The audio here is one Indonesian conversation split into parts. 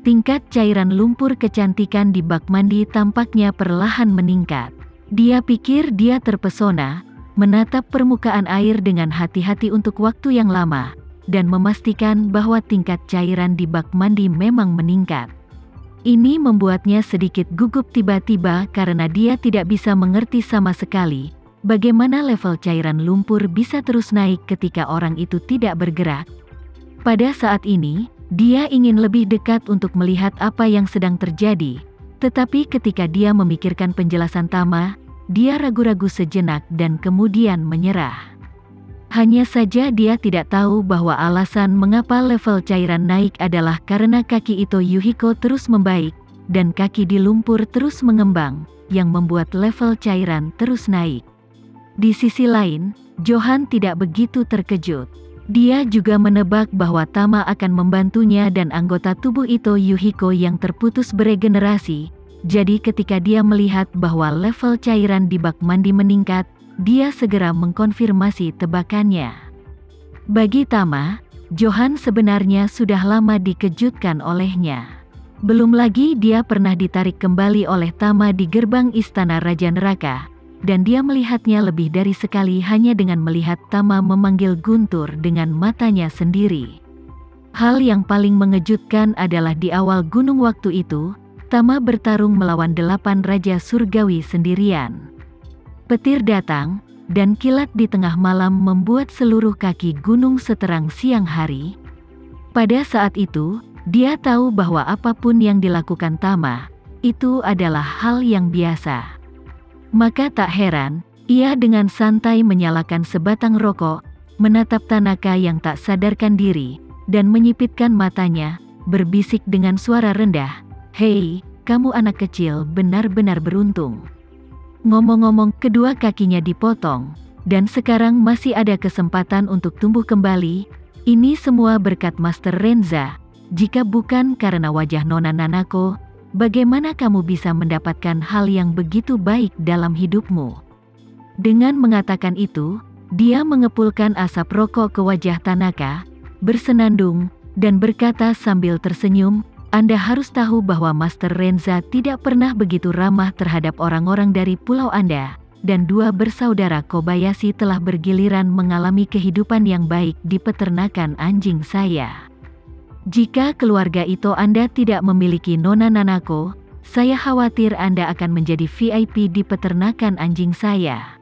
tingkat cairan lumpur kecantikan di bak mandi tampaknya perlahan meningkat. Dia pikir dia terpesona, menatap permukaan air dengan hati-hati untuk waktu yang lama, dan memastikan bahwa tingkat cairan di bak mandi memang meningkat. Ini membuatnya sedikit gugup tiba-tiba karena dia tidak bisa mengerti sama sekali bagaimana level cairan lumpur bisa terus naik ketika orang itu tidak bergerak. Pada saat ini, dia ingin lebih dekat untuk melihat apa yang sedang terjadi, tetapi ketika dia memikirkan penjelasan Tama, dia ragu-ragu sejenak dan kemudian menyerah. Hanya saja dia tidak tahu bahwa alasan mengapa level cairan naik adalah karena kaki Ito Yuhiko terus membaik, dan kaki di lumpur terus mengembang, yang membuat level cairan terus naik. Di sisi lain, Johan tidak begitu terkejut. Dia juga menebak bahwa Tama akan membantunya dan anggota tubuh Ito Yuhiko yang terputus beregenerasi. Jadi ketika dia melihat bahwa level cairan di bak mandi meningkat, dia segera mengkonfirmasi tebakannya. Bagi Tama, Johan sebenarnya sudah lama dikejutkan olehnya. Belum lagi dia pernah ditarik kembali oleh Tama di gerbang Istana Raja Neraka, dan dia melihatnya lebih dari sekali hanya dengan melihat Tama memanggil Guntur dengan matanya sendiri. Hal yang paling mengejutkan adalah di awal gunung waktu itu, Tama bertarung melawan 8 Raja Surgawi sendirian. Petir datang, dan kilat di tengah malam membuat seluruh kaki gunung seterang siang hari. Pada saat itu, dia tahu bahwa apapun yang dilakukan Tama, itu adalah hal yang biasa. Maka tak heran, ia dengan santai menyalakan sebatang rokok, menatap Tanaka yang tak sadarkan diri, dan menyipitkan matanya, berbisik dengan suara rendah, "Hei, kamu anak kecil benar-benar beruntung." Ngomong-ngomong, kedua kakinya dipotong, dan sekarang masih ada kesempatan untuk tumbuh kembali. Ini semua berkat Master Renza. Jika bukan karena wajah Nona Nanako, bagaimana kamu bisa mendapatkan hal yang begitu baik dalam hidupmu? Dengan mengatakan itu, dia mengepulkan asap rokok ke wajah Tanaka, bersenandung, dan berkata sambil tersenyum, "Anda harus tahu bahwa Master Renza tidak pernah begitu ramah terhadap orang-orang dari pulau Anda, dan 2 bersaudara Kobayashi telah bergiliran mengalami kehidupan yang baik di peternakan anjing saya. Jika keluarga Ito Anda tidak memiliki Nona Nanako, saya khawatir Anda akan menjadi VIP di peternakan anjing saya."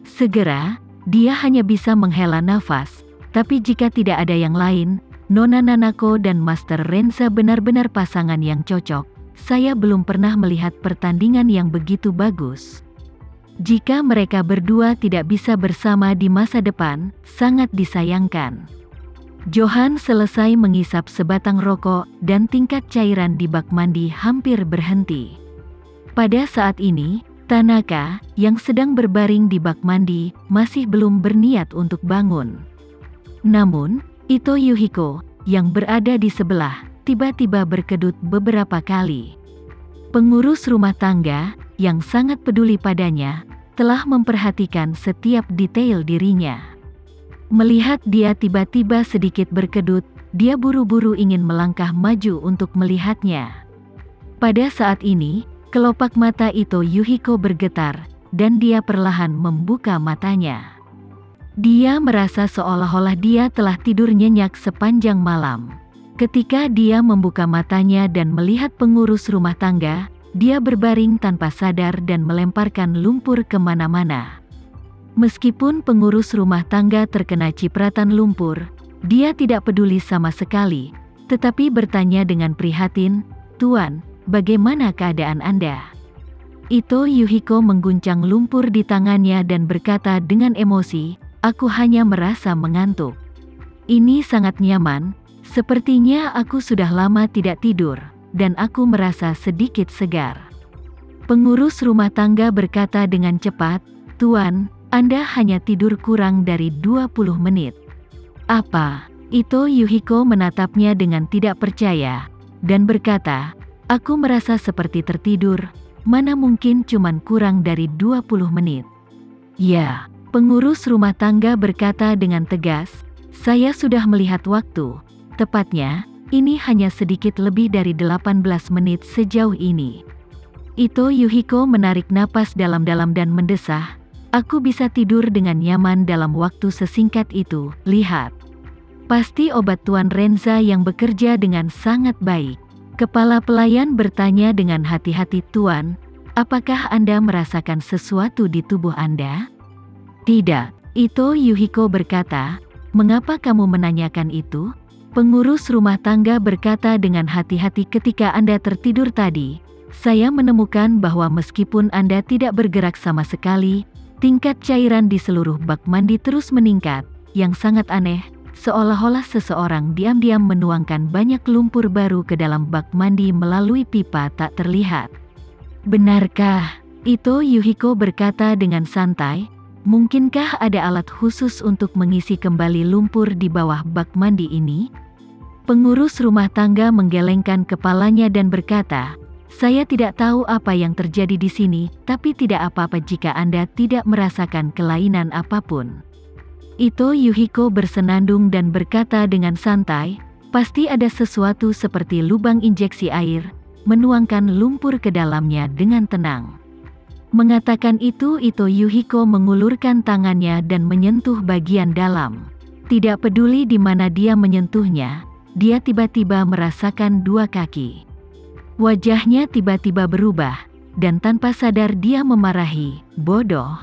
Segera, dia hanya bisa menghela nafas, tapi jika tidak ada yang lain, Nona Nanako dan Master Renza benar-benar pasangan yang cocok. Saya belum pernah melihat pertandingan yang begitu bagus. Jika mereka berdua tidak bisa bersama di masa depan, sangat disayangkan. Johan selesai mengisap sebatang rokok, dan tingkat cairan di bak mandi hampir berhenti. Pada saat ini, Tanaka, yang sedang berbaring di bak mandi, masih belum berniat untuk bangun. Namun, Ito Yuhiko, yang berada di sebelah, tiba-tiba berkedut beberapa kali. Pengurus rumah tangga, yang sangat peduli padanya, telah memperhatikan setiap detail dirinya. Melihat dia tiba-tiba sedikit berkedut, dia buru-buru ingin melangkah maju untuk melihatnya. Pada saat ini, kelopak mata Ito Yuhiko bergetar, dan dia perlahan membuka matanya. Dia merasa seolah-olah dia telah tidur nyenyak sepanjang malam. Ketika dia membuka matanya dan melihat pengurus rumah tangga, dia berbaring tanpa sadar dan melemparkan lumpur kemana-mana. Meskipun pengurus rumah tangga terkena cipratan lumpur, dia tidak peduli sama sekali, tetapi bertanya dengan prihatin, "Tuan, bagaimana keadaan Anda?" Ito Yuhiko mengguncang lumpur di tangannya dan berkata dengan emosi, "Aku hanya merasa mengantuk. Ini sangat nyaman, sepertinya aku sudah lama tidak tidur, dan aku merasa sedikit segar." Pengurus rumah tangga berkata dengan cepat, "Tuan, Anda hanya tidur kurang dari 20 menit. Apa?" Ito Yuhiko menatapnya dengan tidak percaya, dan berkata, "Aku merasa seperti tertidur, mana mungkin cuman kurang dari 20 menit. Ya." Pengurus rumah tangga berkata dengan tegas, "Saya sudah melihat waktu, tepatnya, Ini hanya sedikit lebih dari 18 menit sejauh ini. Ito Yuhiko menarik napas dalam-dalam dan mendesah, aku bisa tidur dengan nyaman dalam waktu sesingkat itu, lihat. Pasti obat Tuan Renza yang bekerja dengan sangat baik. Kepala pelayan bertanya dengan hati-hati, Tuan, apakah Anda merasakan sesuatu di tubuh Anda? Tidak, Ito Yuhiko berkata. Mengapa kamu menanyakan itu? Pengurus rumah tangga berkata dengan hati-hati, ketika Anda tertidur tadi, saya menemukan bahwa meskipun Anda tidak bergerak sama sekali, tingkat cairan di seluruh bak mandi terus meningkat, yang sangat aneh, seolah-olah seseorang diam-diam menuangkan banyak lumpur baru ke dalam bak mandi melalui pipa tak terlihat. Benarkah? Ito Yuhiko berkata dengan santai. Mungkinkah ada alat khusus untuk mengisi kembali lumpur di bawah bak mandi ini? Pengurus rumah tangga menggelengkan kepalanya dan berkata, saya tidak tahu apa yang terjadi di sini, tapi tidak apa-apa jika Anda tidak merasakan kelainan apapun. Ito Yuhiko bersenandung dan berkata dengan santai, pasti ada sesuatu seperti lubang injeksi air, menuangkan lumpur ke dalamnya dengan tenang. Mengatakan itu, Ito Yuhiko mengulurkan tangannya dan menyentuh bagian dalam. Tidak peduli di mana dia menyentuhnya, dia tiba-tiba merasakan dua kaki. Wajahnya tiba-tiba berubah, dan tanpa sadar dia memarahi, bodoh.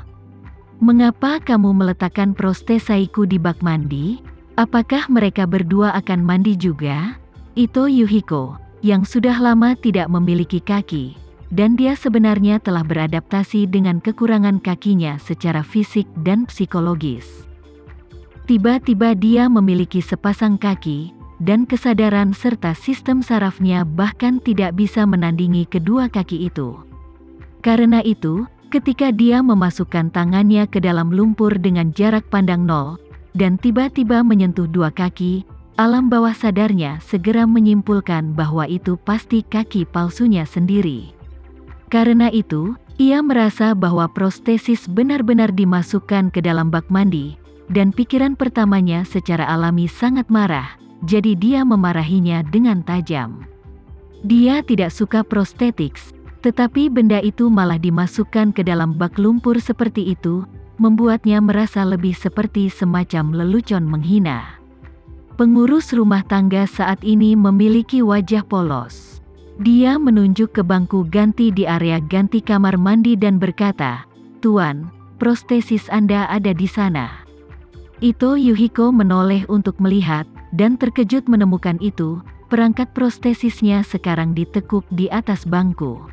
Mengapa kamu meletakkan prostesaiku di bak mandi? Apakah mereka berdua akan mandi juga? Ito Yuhiko, yang sudah lama tidak memiliki kaki, dan dia sebenarnya telah beradaptasi dengan kekurangan kakinya secara fisik dan psikologis. Tiba-tiba dia memiliki sepasang kaki, dan kesadaran serta sistem sarafnya bahkan tidak bisa menandingi kedua kaki itu. Karena itu, ketika dia memasukkan tangannya ke dalam lumpur dengan jarak pandang 0, dan tiba-tiba menyentuh dua kaki, alam bawah sadarnya segera menyimpulkan bahwa itu pasti kaki palsunya sendiri. Karena itu, ia merasa bahwa prostesis benar-benar dimasukkan ke dalam bak mandi, dan pikiran pertamanya secara alami sangat marah, jadi dia memarahinya dengan tajam. Dia tidak suka prostetics, tetapi benda itu malah dimasukkan ke dalam bak lumpur seperti itu, membuatnya merasa lebih seperti semacam lelucon menghina. Pengurus rumah tangga saat ini memiliki wajah polos. Dia menunjuk ke bangku ganti di area ganti kamar mandi dan berkata, Tuan, prostesis Anda ada di sana. Ito Yuhiko menoleh untuk melihat, dan terkejut menemukan itu, perangkat prostesisnya sekarang ditekuk di atas bangku.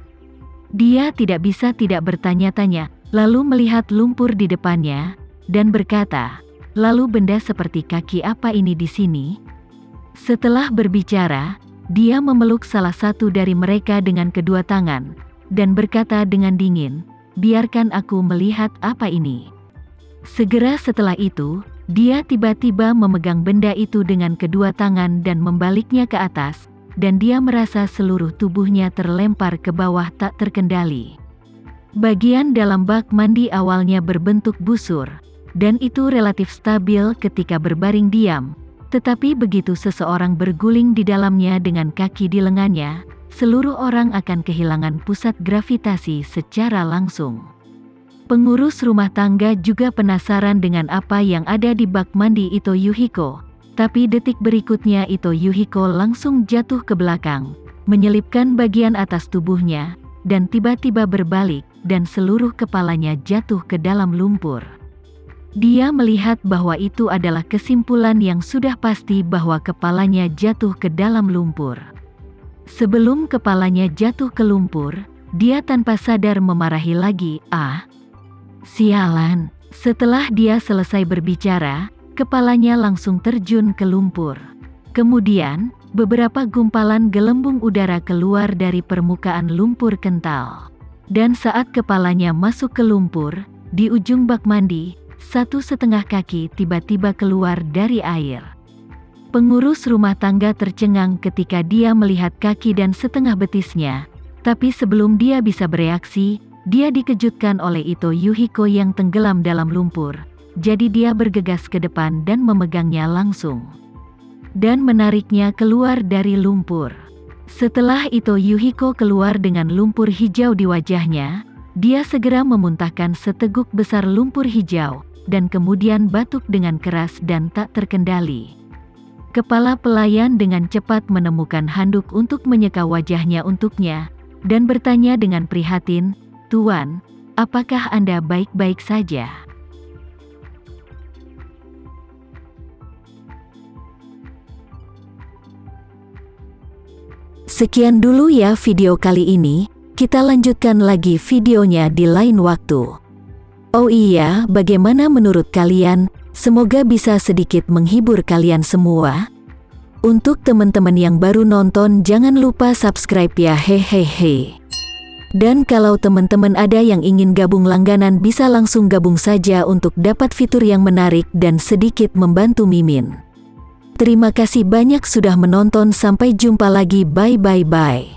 Dia tidak bisa tidak bertanya-tanya, lalu melihat lumpur di depannya, dan berkata, lalu benda seperti kaki apa ini di sini? Setelah berbicara, dia memeluk salah satu dari mereka dengan kedua tangan, dan berkata dengan dingin, biarkan aku melihat apa ini. Segera setelah itu, dia tiba-tiba memegang benda itu dengan kedua tangan dan membaliknya ke atas, dan dia merasa seluruh tubuhnya terlempar ke bawah tak terkendali. Bagian dalam bak mandi awalnya berbentuk busur, dan itu relatif stabil ketika berbaring diam. Tetapi begitu seseorang berguling di dalamnya dengan kaki di lengannya, seluruh orang akan kehilangan pusat gravitasi secara langsung. Pengurus rumah tangga juga penasaran dengan apa yang ada di bak mandi Ito Yuhiko, tapi detik berikutnya Ito Yuhiko langsung jatuh ke belakang, menyelipkan bagian atas tubuhnya, dan tiba-tiba berbalik, dan seluruh kepalanya jatuh ke dalam lumpur. Dia melihat bahwa itu adalah kesimpulan yang sudah pasti bahwa kepalanya jatuh ke dalam lumpur. Sebelum kepalanya jatuh ke lumpur, dia tanpa sadar memarahi lagi, sialan. Setelah dia selesai berbicara, kepalanya langsung terjun ke lumpur. Kemudian, beberapa gumpalan gelembung udara keluar dari permukaan lumpur kental. Dan saat kepalanya masuk ke lumpur, di ujung bak mandi, 1,5 kaki tiba-tiba keluar dari air. Pengurus rumah tangga tercengang ketika dia melihat kaki dan setengah betisnya, tapi sebelum dia bisa bereaksi, dia dikejutkan oleh Ito Yuhiko yang tenggelam dalam lumpur, jadi dia bergegas ke depan dan memegangnya langsung. dan menariknya keluar dari lumpur. Setelah itu Yuhiko keluar dengan lumpur hijau di wajahnya. Dia segera memuntahkan seteguk besar lumpur hijau, dan kemudian batuk dengan keras dan tak terkendali. Kepala pelayan dengan cepat menemukan handuk untuk menyeka wajahnya untuknya, dan bertanya dengan prihatin, "Tuan, apakah Anda baik-baik saja?" Sekian dulu ya video kali ini. Kita lanjutkan lagi videonya di lain waktu. Oh iya, bagaimana menurut kalian? Semoga bisa sedikit menghibur kalian semua. Untuk teman-teman yang baru nonton, jangan lupa subscribe ya, hehehe. Dan kalau teman-teman ada yang ingin gabung langganan, bisa langsung gabung saja untuk dapat fitur yang menarik dan sedikit membantu Mimin. Terima kasih banyak sudah menonton, sampai jumpa lagi, bye.